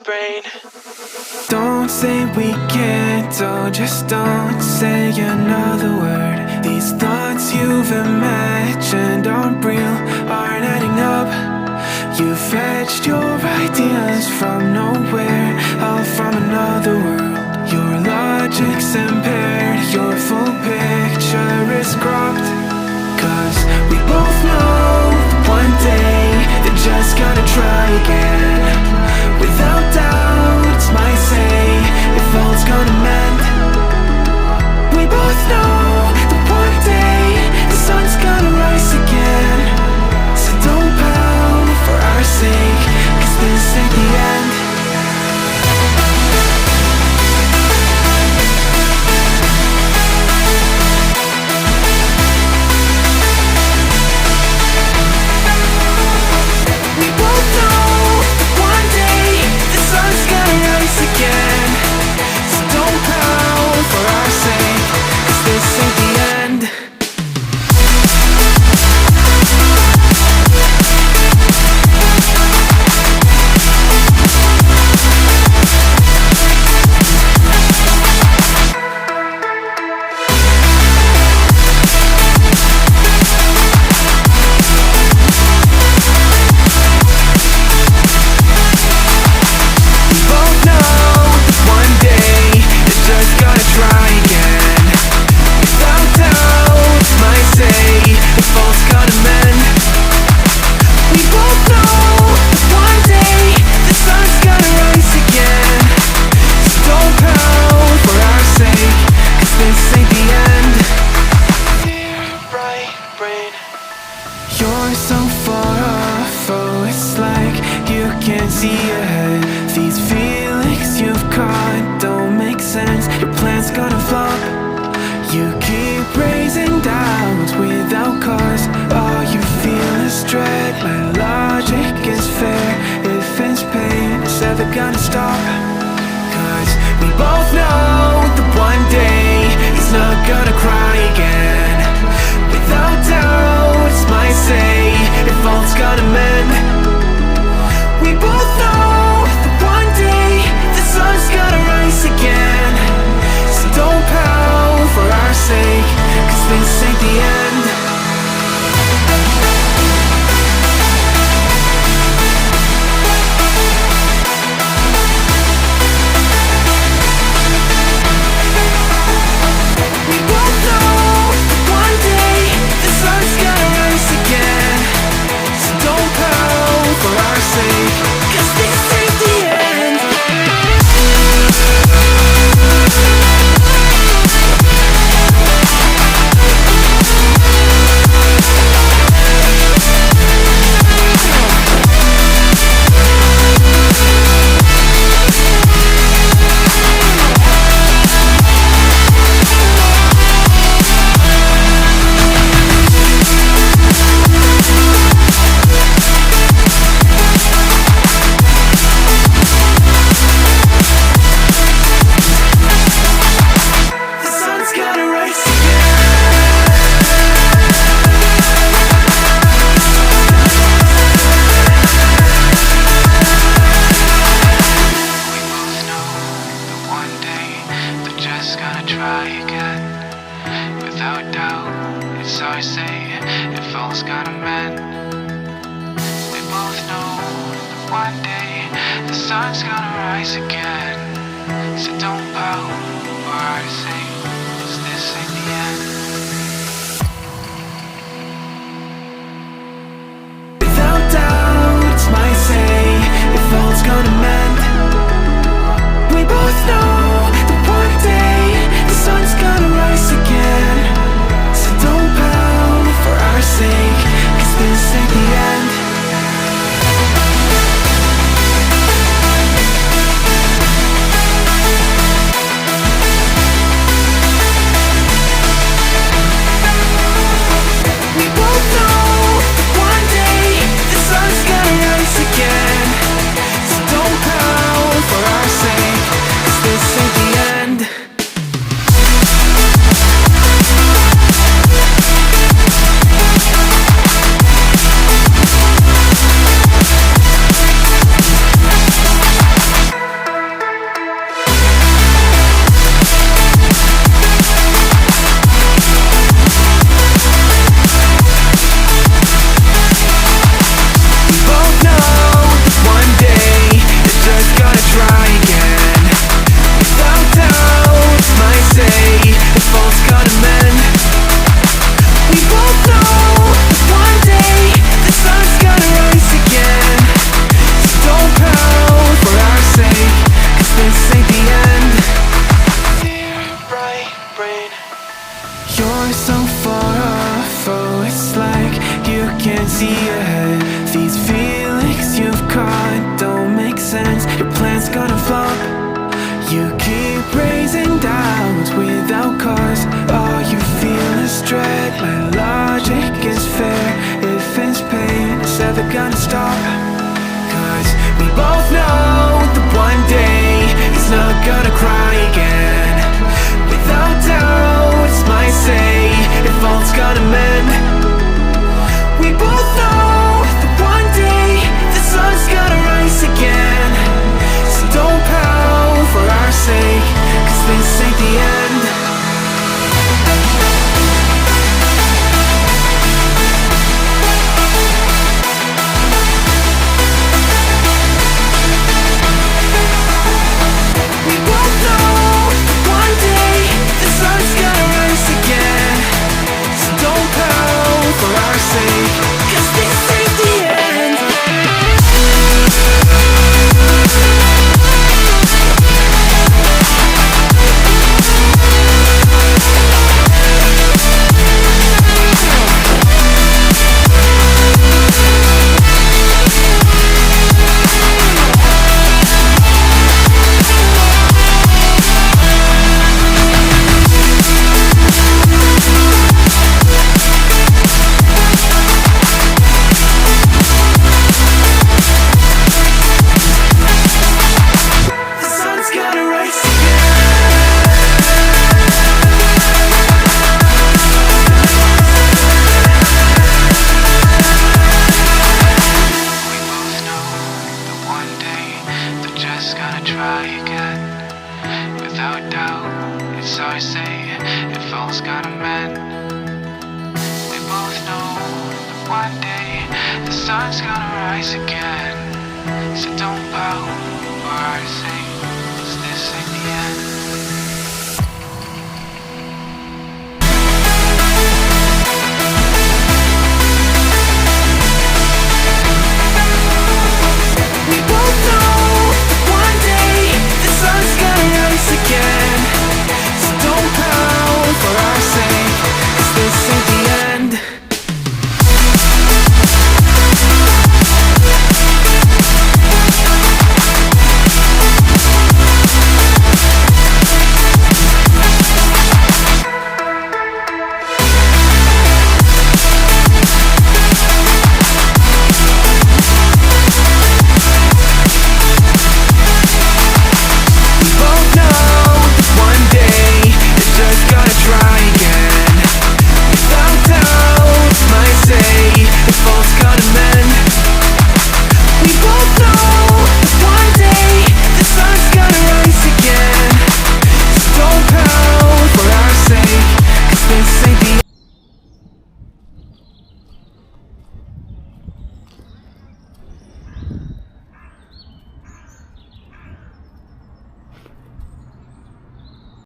brain. Don't say we can't, oh, just don't say another word. These thoughts you've imagined aren't real, aren't adding up. You fetched your ideas from nowhere, all from another world. Your logic's impaired, your full picture is cropped. Cause we both know that one day they're just gonna try again. Without doubt, it's my say, if all's gonna mend. We both know that one day the sun's gonna rise again. So don't pout for our sake, cause this ain't the end. We both know that one day the sun's gonna rise again. So don't pout for our sake, cause this ain't the end. We both know that one day they're just gonna try again. Without doubt, it's my say, if all's gonna mend. We both know that one day the sun's gonna rise again. So don't pout for our sake, cause this ain't the end. Dear right brain, you're so far off, oh, it's like you can't see ahead. These feelings you've caught don't make sense, your plan's gonna flop. You keep raising doubts without cause, all you feel is dread. My logic is fair, if it's pain, it's ever gonna stop. Cause we both know that one day he's not gonna cry again. Without doubt, it's my say, if all's gonna mend. We both know that one day the sun's gonna rise again. So don't pout for our sake, cause this ain't the end. We both know that one day the sun's gonna rise again. So don't pout for our sake, cause this ain't the end. The sun's gonna rise again. We both know that one day they're just gonna try again. Without doubt, it's our say, if all's gonna mend. We both know that one day the sun's gonna rise again. So don't pout for our sake, cause this ain't the end. Without doubt, it's my say, if all's gonna mend. We both know that one day the sun's gonna rise again. So don't pout for our sake, cause this ain't the end. We both know that one day the sun's gonna rise again. So don't pout for our sake, cause this dread, my logic is fair. If it's pain, it's ever gonna stop. Cause we both know that one day he's not gonna cry again. Without doubt, it's my say, if all's gonna mend. We both know that one day the sun's gonna rise again. So don't pout for our sake, cause this ain't the end. Without doubt, it's our say, if all's gonna mend. We both know that one day the sun's gonna rise again. So don't pout for our sake, 'cause this ain't the end.